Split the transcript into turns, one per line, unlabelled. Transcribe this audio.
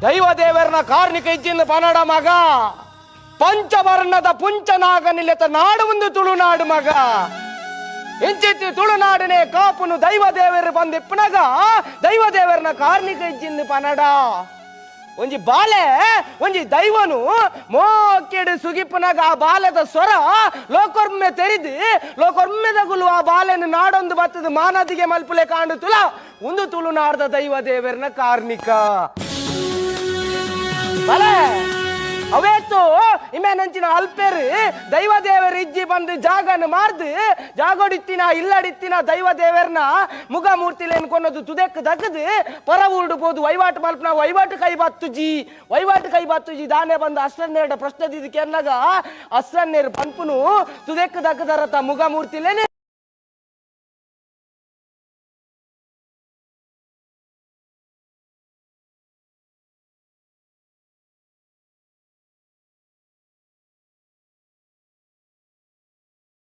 ದೈವ ದೇವರನ ಕಾರ್ಣಿಕ ಇಜ್ಜಿಂದ ಪನಡ ಮಗ ಪಂಚವರ್ಣದ ಪುಂಚನಾಗ ನಿಲೆತ ನಾಡು ಒಂದು ತುಳುನಾಡು ಮಗ ಇಂಚಿತ್ತಿ ತುಳುನಾಡಿನೇ ಕಾಪುನು ದೈವ ದೇವರು ಬಂದಿಪ್ಪನಗ ದೈವ ದೇವರನ ಕಾರ್ಣಿಕ ಇಜ್ಜಿಂದ ಪನಡ ಒಂಜಿ ಬಾಲೆ ಒಂಜಿ ದೈವನು ಮೋಕೆಡು ಸುಗಿಪ್ಪನಾಗ ಆ ಬಾಲೆದ ಸ್ವರ ಲೋಕೊರ್ಮೆ ತೆರಿದು ಲೋಕೊರ್ಮೆದಗುಲು ಆ ಬಾಲೆನು ನಾಡೊಂದು ಬತ್ತದ ಮಾನದಿಗೆ ಮಲ್ಪುಲೆ ಕಾಂಡು ತುಲ ಒಂದು ತುಳುನಾಡದ ದೈವ ದೇವರನ ಕಾರ್ಣಿಕ ಬಲೆ ಅವೇತು ಇಮೇನಂಚಿನ ಅಲ್ಪೇರು ದೈವ ದೇವರು ಇಜ್ಜಿ ಬಂದು ಜಾಗನ ಮಾರ್ದು ಜಾಗೋಡಿತ್ತಿನ ಇಲ್ಲಡಿತ್ತಿನ ದೈವ ದೇವರನ್ನ ಮುಗ ಮೂರ್ತಿಲೇನು ಕೊನ್ನೋದು ತುದೆಕ್ ದಕ್ಕದು ಪರ ಉರುಡುಬೋದು ವಹಿವಾಟು ಮಲ್ಪನ ವಹಿವಾಟು ಕೈ ಬತ್ತುಜಿ ದಾನೆ ಬಂದು ಅಷ್ಟನ್ನೆರಡು ಪ್ರಶ್ನೆ ಇದಕ್ಕೆ ಅನ್ನಗ ಅಷ್ಟನ್ನೇರು ಪಂಪುನು ತುದೆಕ್ ದಕ್ಕದರತ ಮುಗ ಮೂರ್ತಿಲೇನೆ